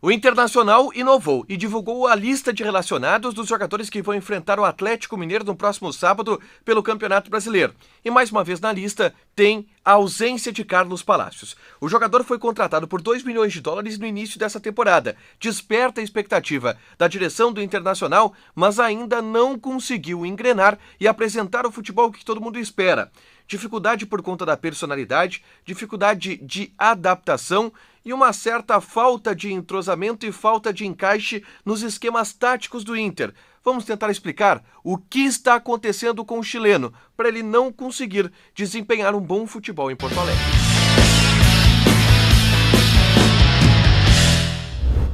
O Internacional inovou e divulgou a lista de relacionados dos jogadores que vão enfrentar o Atlético Mineiro no próximo sábado pelo Campeonato Brasileiro. E mais uma vez na lista tem a ausência de Carlos Palacios. O jogador foi contratado por 2 milhões de dólares no início dessa temporada. Desperta a expectativa da direção do Internacional, mas ainda não conseguiu engrenar e apresentar o futebol que todo mundo espera. Dificuldade por conta da personalidade, dificuldade de adaptação e uma certa falta de entrosamento e falta de encaixe nos esquemas táticos do Inter. Vamos tentar explicar o que está acontecendo com o chileno para ele não conseguir desempenhar um bom futebol em Porto Alegre.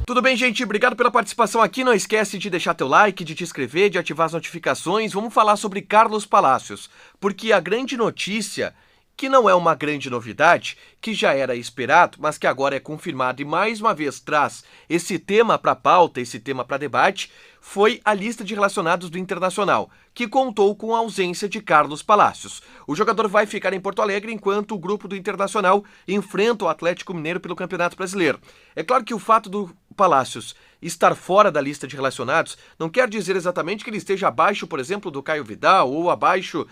Tudo bem, gente? Obrigado pela participação aqui. Não esquece de deixar teu like, de te inscrever, de ativar as notificações. Vamos falar sobre Carlos Palacios, porque a grande notícia, que não é uma grande novidade, que já era esperado, mas que agora é confirmado e mais uma vez traz esse tema para pauta, esse tema para debate, foi a lista de relacionados do Internacional, que contou com a ausência de Carlos Palacios. O jogador vai ficar em Porto Alegre enquanto o grupo do Internacional enfrenta o Atlético Mineiro pelo Campeonato Brasileiro. É claro que o fato do Palacios estar fora da lista de relacionados não quer dizer exatamente que ele esteja abaixo, por exemplo, do Caio Vidal ou abaixo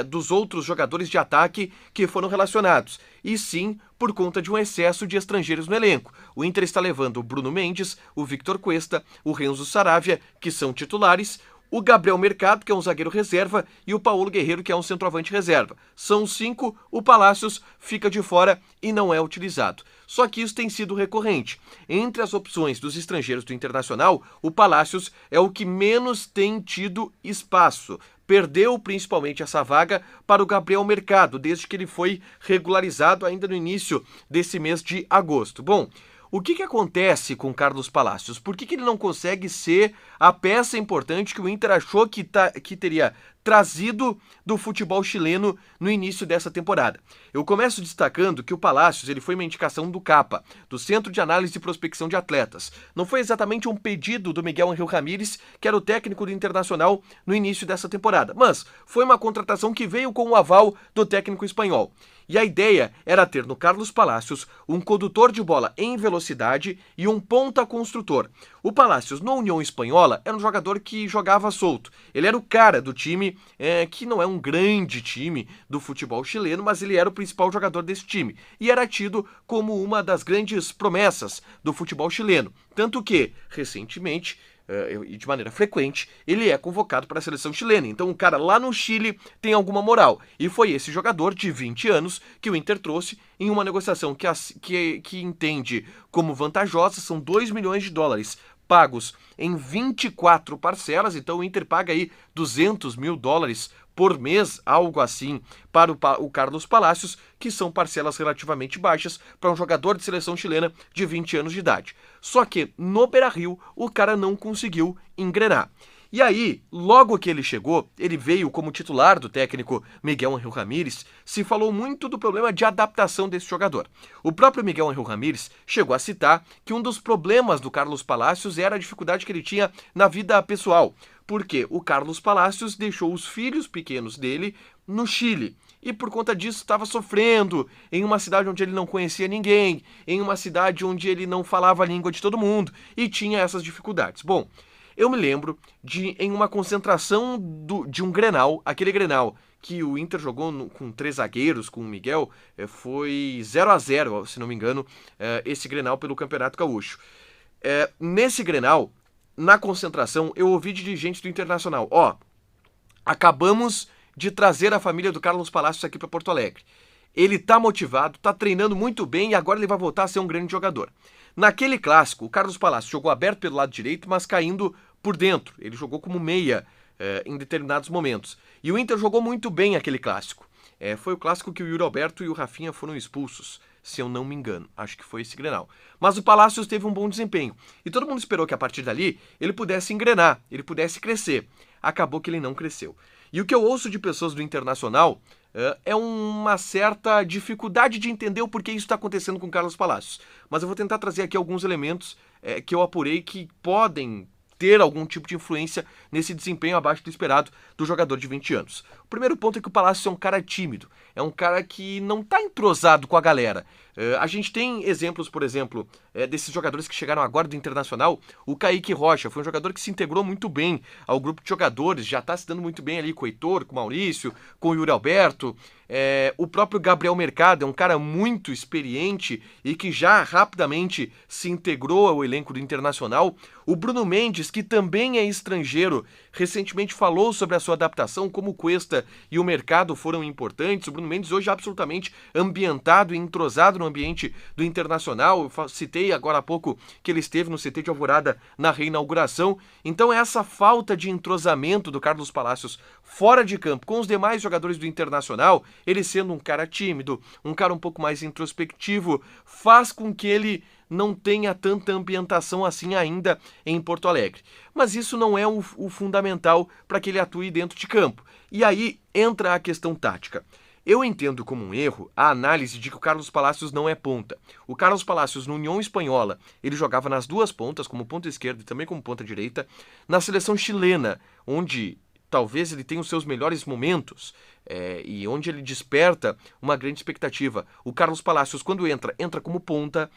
dos outros jogadores de ataque que foram relacionados, e sim por conta de um excesso de estrangeiros no elenco. O Inter está levando o Bruno Mendes, o Victor Cuesta, o Renzo Saravia, que são titulares, o Gabriel Mercado, que é um zagueiro reserva, e o Paulo Guerreiro, que é um centroavante reserva. São 5, o Palacios fica de fora e não é utilizado. Só que isso tem sido recorrente. Entre as opções dos estrangeiros do Internacional, o Palacios é o que menos tem tido espaço. Perdeu principalmente essa vaga para o Gabriel Mercado, desde que ele foi regularizado ainda no início desse mês de agosto. Bom, o que acontece com Carlos Palacios? Por que ele não consegue ser a peça importante que o Inter achou que teria trazido do futebol chileno no início dessa temporada? Eu começo destacando que o Palacios ele foi uma indicação do CAPA, do Centro de Análise e Prospecção de Atletas. Não foi exatamente um pedido do Miguel Ángel Ramírez, que era o técnico do Internacional no início dessa temporada, mas foi uma contratação que veio com o aval do técnico espanhol. E a ideia era ter no Carlos Palacios um condutor de bola em velocidade e um ponta construtor. O Palacios, na União Espanhola, era um jogador que jogava solto. Ele era o cara do time, que não é um grande time do futebol chileno, mas ele era o principal jogador desse time. E era tido como uma das grandes promessas do futebol chileno. Tanto que, recentemente, e de maneira frequente, ele é convocado para a seleção chilena. Então o cara lá no Chile tem alguma moral. E foi esse jogador de 20 anos que o Inter trouxe em uma negociação que entende como vantajosa. São 2 milhões de dólares pagos em 24 parcelas. Então o Inter paga aí 200 mil dólares por mês, algo assim, para o Carlos Palacios, que são parcelas relativamente baixas para um jogador de seleção chilena de 20 anos de idade. Só que no Beira-Rio o cara não conseguiu engrenar. E aí, logo que ele chegou, ele veio como titular do técnico Miguel Ángel Ramírez, se falou muito do problema de adaptação desse jogador. O próprio Miguel Ángel Ramírez chegou a citar que um dos problemas do Carlos Palacios era a dificuldade que ele tinha na vida pessoal, porque o Carlos Palacios deixou os filhos pequenos dele no Chile. E por conta disso estava sofrendo em uma cidade onde ele não conhecia ninguém, em uma cidade onde ele não falava a língua de todo mundo e tinha essas dificuldades. Bom, eu me lembro em uma concentração de um Grenal, aquele Grenal que o Inter jogou com 3 zagueiros, com o Miguel, foi 0-0, se não me engano, esse Grenal pelo Campeonato Gaúcho. Nesse Grenal, na concentração, eu ouvi de dirigentes do Internacional, acabamos de trazer a família do Carlos Palacios aqui para Porto Alegre. Ele tá motivado, tá treinando muito bem e agora ele vai voltar a ser um grande jogador. Naquele clássico, o Carlos Palacios jogou aberto pelo lado direito, mas caindo por dentro. Ele jogou como meia em determinados momentos. E o Inter jogou muito bem aquele clássico. Foi o clássico que o Yuri Alberto e o Rafinha foram expulsos, se eu não me engano. Acho que foi esse Grenal. Mas o Palacios teve um bom desempenho. E todo mundo esperou que a partir dali ele pudesse engrenar, ele pudesse crescer. Acabou que ele não cresceu. E o que eu ouço de pessoas do Internacional é uma certa dificuldade de entender o porquê isso está acontecendo com o Carlos Palacios. Mas eu vou tentar trazer aqui alguns elementos que eu apurei que podem ter algum tipo de influência nesse desempenho abaixo do esperado do jogador de 20 anos. O primeiro ponto é que o Palacios é um cara tímido, é um cara que não está entrosado com a galera. A gente tem exemplos, por exemplo, desses jogadores que chegaram agora do Internacional. O Kaique Rocha foi um jogador que se integrou muito bem ao grupo de jogadores, já está se dando muito bem ali com o Heitor, com o Maurício, com o Yuri Alberto. O próprio Gabriel Mercado é um cara muito experiente e que já rapidamente se integrou ao elenco do Internacional. O Bruno Mendes, que também é estrangeiro, recentemente falou sobre a sua adaptação, como o Cuesta e o Mercado foram importantes. O Bruno Mendes hoje é absolutamente ambientado e entrosado no ambiente do Internacional. Eu citei agora há pouco que ele esteve no CT de Alvorada na reinauguração. Então essa falta de entrosamento do Carlos Palacios fora de campo com os demais jogadores do Internacional, ele sendo um cara tímido, um cara um pouco mais introspectivo, faz com que ele não tenha tanta ambientação assim ainda em Porto Alegre. Mas isso não é o fundamental para que ele atue dentro de campo. E aí entra a questão tática. Eu entendo como um erro a análise de que o Carlos Palacios não é ponta. O Carlos Palacios, no União Espanhola, ele jogava nas duas pontas, como ponta esquerda e também como ponta direita. Na seleção chilena, onde talvez ele tenha os seus melhores momentos e onde ele desperta uma grande expectativa. O Carlos Palacios, quando entra como ponta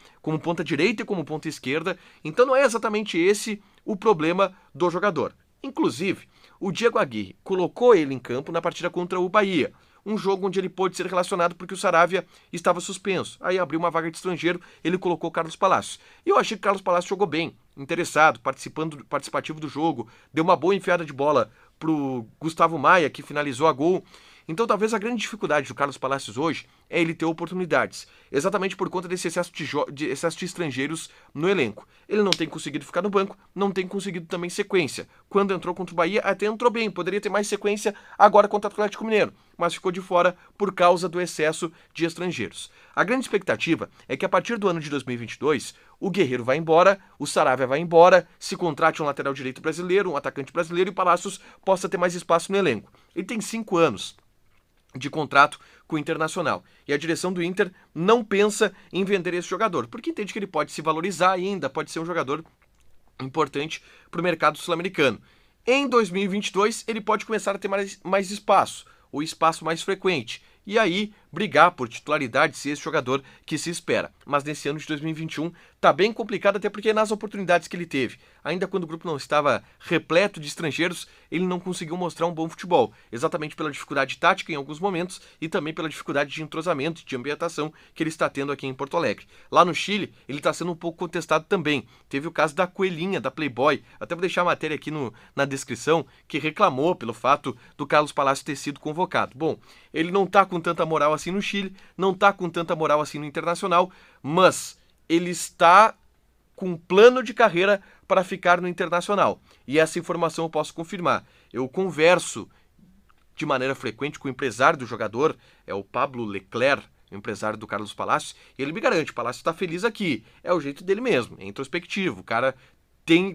direita e como ponta esquerda. Então não é exatamente esse o problema do jogador. Inclusive, o Diego Aguirre colocou ele em campo na partida contra o Bahia. Um jogo onde ele pôde ser relacionado porque o Saravia estava suspenso. Aí abriu uma vaga de estrangeiro, ele colocou o Carlos Palacios. E eu achei que o Carlos Palacios jogou bem, interessado, participativo do jogo, deu uma boa enfiada de bola pro Gustavo Maia, que finalizou a gol. Então talvez a grande dificuldade do Carlos Palacios hoje é ele ter oportunidades, exatamente por conta desse excesso de estrangeiros no elenco. Ele não tem conseguido ficar no banco, não tem conseguido também sequência. Quando entrou contra o Bahia, até entrou bem, poderia ter mais sequência agora contra o Atlético Mineiro, mas ficou de fora por causa do excesso de estrangeiros. A grande expectativa é que a partir do ano de 2022, o Guerreiro vai embora, o Saravia vai embora, se contrate um lateral direito brasileiro, um atacante brasileiro e o Palacios possa ter mais espaço no elenco. Ele tem 5 anos de contrato com o Internacional. E a direção do Inter não pensa em vender esse jogador, porque entende que ele pode se valorizar ainda, pode ser um jogador importante para o mercado sul-americano. Em 2022, ele pode começar a ter mais espaço, ou espaço mais frequente, e aí brigar por titularidade se esse jogador que se espera. Mas nesse ano de 2021 tá bem complicado, até porque nas oportunidades que ele teve, ainda quando o grupo não estava repleto de estrangeiros, ele não conseguiu mostrar um bom futebol, exatamente pela dificuldade tática em alguns momentos e também pela dificuldade de entrosamento, de ambientação que ele está tendo aqui em Porto Alegre. Lá no Chile, ele está sendo um pouco contestado também. Teve o caso da Coelhinha, da Playboy, até vou deixar a matéria aqui na descrição, que reclamou pelo fato do Carlos Palacios ter sido convocado. Bom, ele não está com tanta moral assim no Chile, não está com tanta moral assim no Internacional, mas ele está com um plano de carreira para ficar no Internacional. E essa informação eu posso confirmar. Eu converso de maneira frequente com o empresário do jogador, é o Pablo Leclerc, o empresário do Carlos Palacios, e ele me garante, o Palacios está feliz aqui. É o jeito dele mesmo, é introspectivo, o cara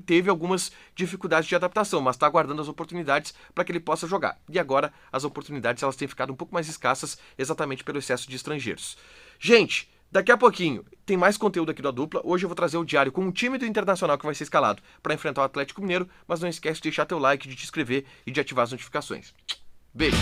teve algumas dificuldades de adaptação, mas está aguardando as oportunidades para que ele possa jogar. E agora as oportunidades elas têm ficado um pouco mais escassas exatamente pelo excesso de estrangeiros. Gente, daqui a pouquinho tem mais conteúdo aqui da Dupla. Hoje eu vou trazer o diário com o time do Internacional que vai ser escalado para enfrentar o Atlético Mineiro, mas não esquece de deixar teu like, de te inscrever e de ativar as notificações. Beijo!